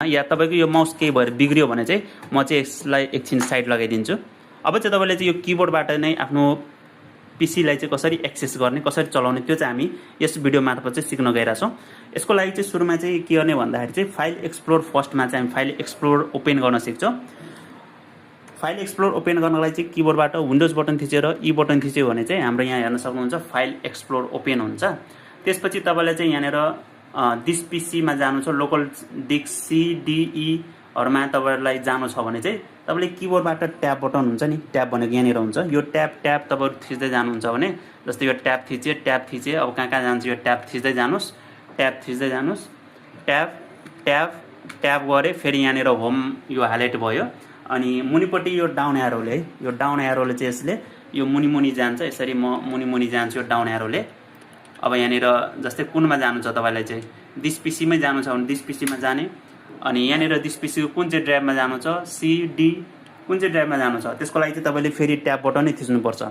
या तपाईँको यो माउस केही भएर बिग्रियो भने चाहिँ म चाहिँ यसलाई एकछिन साइड लगाइदिन्छु। अब चाहिँ तपाईँले चाहिँ यो किबोर्डबाट नै आफ्नो पीसीलाई चाहिँ कसरी एक्सेस गर्ने, कसरी चलाउने त्यो चाहिँ हामी यस भिडियो मार्फत चाहिँ सिक्न गइरहेछौँ। यसको लागि चाहिँ सुरुमा चाहिँ के गर्ने भन्दाखेरि चाहिँ फाइल एक्सप्लोर फर्स्टमा चाहिँ हामी फाइल एक्सप्लोर ओपन गर्न सिक्छौँ। फाइल एक्सप्लोर ओपन गर्नलाई चाहिँ किबोर्डबाट विन्डोज बटन थिचेर ई बटन थिच्यो भने चाहिँ हाम्रो यहाँ हेर्न सक्नुहुन्छ फाइल एक्सप्लोर ओपन हुन्छ। त्यसपछि तपाईँले चाहिँ यहाँनिर दिस पीसीमा जानु छ, लोकल डिस्क CDEहरूमा तपाईँलाई जानु छ भने चाहिँ तपाईँले किबोर्डबाट ट्याब बटन हुन्छ नि, ट्याब भनेको यहाँनिर हुन्छ। यो ट्याब तपाईँहरू थिच्दै जानुहुन्छ भने जस्तै यो ट्याब थिचे अब कहाँ कहाँ जान्छ, यो ट्याब थिच्दै जानुहोस्, ट्याब गरे फेरि यहाँनिर होम यो हाइलाइट भयो। अनि मुनिपट्टि यो डाउन एरोले है, यो डाउन एरोले चाहिँ यसले यो मुनि जान्छ। यसरी म मुनि जान्छु यो डाउन एरोले। अब यहाँनिर जस्तै कुनमा जानु छ तपाईँलाई चाहिँ दिस पीसीमै जानु छ भने दिस पीसीमा जाने। अनि यहाँनिर दिस पीसीको कुन चाहिँ ड्राइभमा जानु छ, CD कुन चाहिँ ड्राइभमा जानु छ, त्यसको लागि चाहिँ तपाईँले फेरि ट्याब बटनै थिच्नुपर्छ।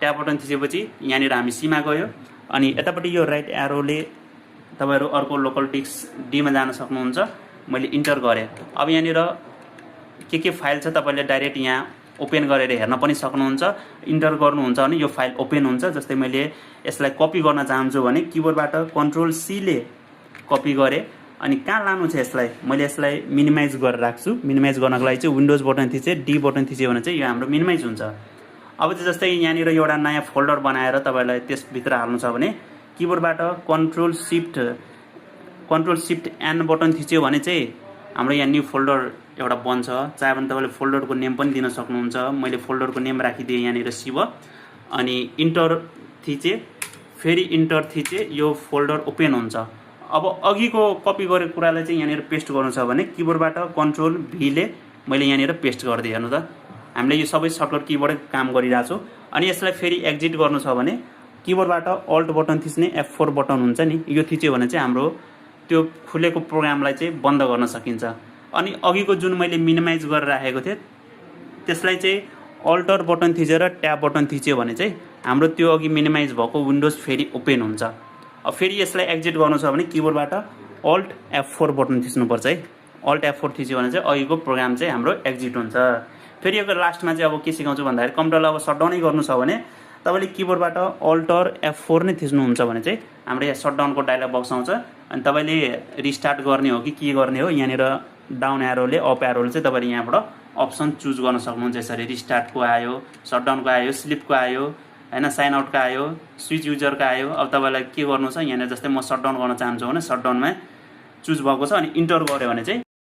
ट्याब बटन थिचेपछि यहाँनिर हामी सीमा गयो। अनि यतापट्टि यो राइट एरोले तपाईँहरू अर्को लोकल डिस्क डीमा जान सक्नुहुन्छ। मैले इन्टर गरेँ। अब यहाँनिर के फाइल छ तपाईँले डाइरेक्ट यहाँ ओपन गरेर हेर्न पनि सक्नुहुन्छ। इन्टर गर्नुहुन्छ भने यो फाइल ओपन हुन्छ। जस्तै मैले यसलाई कपी गर्न चाहन्छु भने किबोर्डबाट कन्ट्रोल C ले कपी गरेँ। अनि कहाँ लानु छ यसलाई, मैले यसलाई मिनिमाइज गरेर राख्छु। मिनिमाइज गर्नको लागि चाहिँ विन्डोज बटन थिचेँ, D बटन थिच्यो भने चाहिँ यो हाम्रो मिनिमाइज हुन्छ। अब चाहिँ जस्तै यहाँनिर एउटा नयाँ फोल्डर बनाएर तपाईँलाई त्यसभित्र हाल्नु छ भने किबोर्डबाट कन्ट्रोल सिफ्ट N बटन थिच्यो भने चाहिँ हाम्रो यहाँ न्यू फोल्डर एउटा बन्छ। चाहे भने तपाईँले फोल्डरको नेम पनि दिन सक्नुहुन्छ। मैले फोल्डरको नेम राखिदिएँ यहाँनिर शिव। अनि इन्टर थिचेँ, फेरि इन्टर थिचेँ, यो फोल्डर ओपन हुन्छ। अब अघिको कपी गरेको कुरालाई चाहिँ यहाँनिर पेस्ट गर्नु छ भने किबोर्डबाट कन्ट्रोल V ले मैले यहाँनिर पेस्ट गरिदिएँ। हेर्नु त हामीले यो सबै सर्टकट किबोर्डै काम गरिरहेछौँ। अनि यसलाई फेरि एक्जिट गर्नु छ भने किबोर्डबाट अल्ट बटन थिच्ने F4 बटन हुन्छ नि, यो थिच्यो भने चाहिँ हाम्रो त्यो खुलेको प्रोग्रामलाई चाहिँ बन्द गर्न सकिन्छ। अनि अघिको जुन मैले मिनिमाइज गरेर राखेको थिएँ त्यसलाई चाहिँ अल्टर बटन थिचेर ट्याब बटन थिच्यो भने चाहिँ हाम्रो त्यो अघि मिनिमाइज भएको विन्डोज फेरि ओपन हुन्छ। अब फेरि यसलाई एक्जिट गर्नु छ भने किबोर्डबाट अल्ट F4 बटन थिच्नुपर्छ है। अल्ट F4 थिच्यो भने चाहिँ अघिको प्रोग्राम चाहिँ हाम्रो एक्जिट हुन्छ। फेरि यो लास्टमा चाहिँ अब के सिकाउँछु भन्दाखेरि कम्प्युटरलाई अब सटडाउनै गर्नु छ भने तपाईँले किबोर्डबाट अल्टर F4 नै थिच्नुहुन्छ भने चाहिँ हाम्रो यहाँ सटडाउनको डायलग बक्स आउँछ। अनि तपाईँले रिस्टार्ट गर्ने हो कि के गर्ने हो, यहाँनिर डाउन एरोले अप एरोले चाहिँ तपाईँले यहाँबाट अप्सन चुज गर्न सक्नुहुन्छ। यसरी रिस्टार्टको आयो, सटडाउनको आयो, स्लिपको आयो, होइन साइन आउटको आयो, स्विच युजरको आयो। अब तपाईँलाई के गर्नु छ, यहाँनिर जस्तै म सटडाउन गर्न चाहन्छु भने सटडाउनमा चुज भएको छ। अनि इन्टर गऱ्यो भने चाहिँ